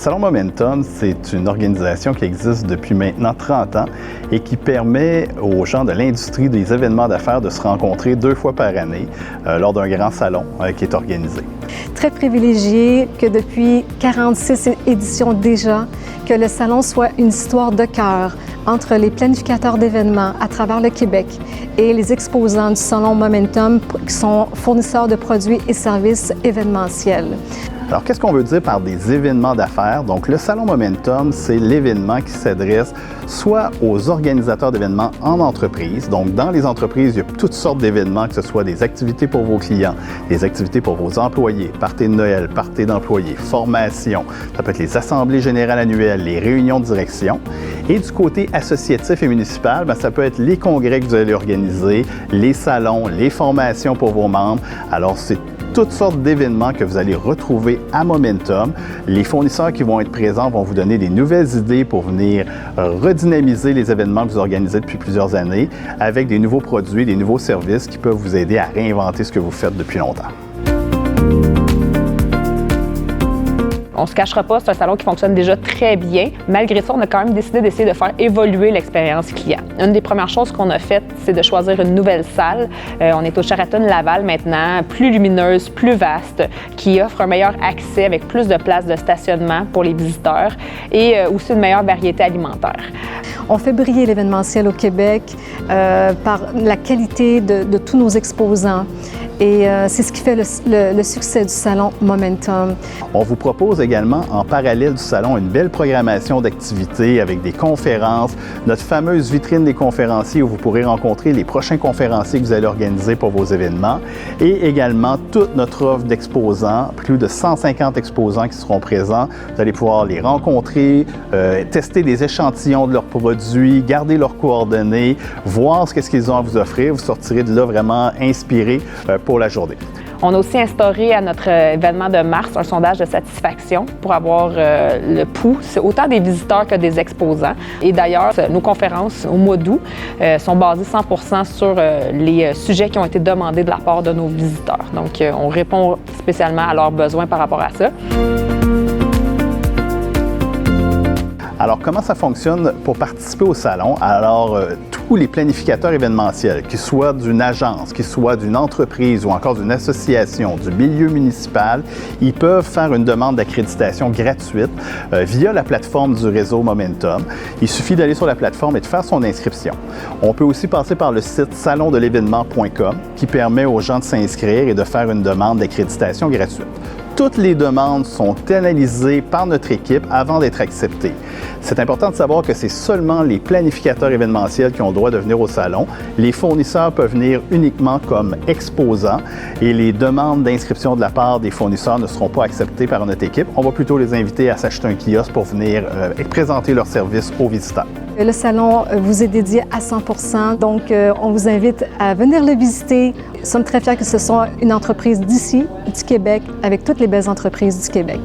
Salon Momentum, c'est une organisation qui existe depuis maintenant 30 ans et qui permet aux gens de l'industrie des événements d'affaires de se rencontrer 2 fois par année lors d'un grand salon qui est organisé. Très privilégié que depuis 46 éditions déjà, que le salon soit une histoire de cœur entre les planificateurs d'événements à travers le Québec et les exposants du Salon Momentum qui sont fournisseurs de produits et services événementiels. Alors, qu'est-ce qu'on veut dire par des événements d'affaires? Donc, le Salon Momentum, c'est l'événement qui s'adresse soit aux organisateurs d'événements en entreprise. Donc, dans les entreprises, il y a toutes sortes d'événements, que ce soit des activités pour vos clients, des activités pour vos employés, parties de Noël, parties d'employés, formations. Ça peut être les assemblées générales annuelles, les réunions de direction. Et du côté associatif et municipal, ça peut être les congrès que vous allez organiser, les salons, les formations pour vos membres. Alors, c'est toutes sortes d'événements que vous allez retrouver à Momentum. Les fournisseurs qui vont être présents vont vous donner des nouvelles idées pour venir redynamiser les événements que vous organisez depuis plusieurs années avec des nouveaux produits, des nouveaux services qui peuvent vous aider à réinventer ce que vous faites depuis longtemps. On ne se cachera pas, c'est un salon qui fonctionne déjà très bien. Malgré ça, on a quand même décidé d'essayer de faire évoluer l'expérience client. Une des premières choses qu'on a faites, c'est de choisir une nouvelle salle. On est au Sheraton Laval maintenant, plus lumineuse, plus vaste, qui offre un meilleur accès avec plus de places de stationnement pour les visiteurs et aussi une meilleure variété alimentaire. On fait briller l'événementiel au Québec par la qualité de tous nos exposants. Et c'est ce qui fait le succès du Salon Momentum. On vous propose également, en parallèle du salon, une belle programmation d'activités avec des conférences, notre fameuse vitrine des conférenciers où vous pourrez rencontrer les prochains conférenciers que vous allez organiser pour vos événements et également toute notre offre d'exposants, plus de 150 exposants qui seront présents. Vous allez pouvoir les rencontrer, tester des échantillons de leurs produits, garder leurs coordonnées, voir ce qu'ils ont à vous offrir. Vous sortirez de là vraiment inspiré pour la journée. On a aussi instauré à notre événement de mars un sondage de satisfaction pour avoir le pouls, autant des visiteurs que des exposants. Et d'ailleurs, nos conférences au mois d'août sont basées 100% sur les sujets qui ont été demandés de la part de nos visiteurs. Donc, on répond spécialement à leurs besoins par rapport à ça. Alors, comment ça fonctionne pour participer au salon? Alors, tous les planificateurs événementiels, qu'ils soient d'une agence, qu'ils soient d'une entreprise ou encore d'une association, du milieu municipal, ils peuvent faire une demande d'accréditation gratuite via la plateforme du réseau Momentum. Il suffit d'aller sur la plateforme et de faire son inscription. On peut aussi passer par le site salondelevénement.com qui permet aux gens de s'inscrire et de faire une demande d'accréditation gratuite. Toutes les demandes sont analysées par notre équipe avant d'être acceptées. C'est important de savoir que c'est seulement les planificateurs événementiels qui ont le droit de venir au salon. Les fournisseurs peuvent venir uniquement comme exposants et les demandes d'inscription de la part des fournisseurs ne seront pas acceptées par notre équipe. On va plutôt les inviter à s'acheter un kiosque pour venir présenter leurs services aux visiteurs. Le salon vous est dédié à 100%, donc on vous invite à venir le visiter. Nous sommes très fiers que ce soit une entreprise d'ici, du Québec, avec toutes les belles entreprises du Québec.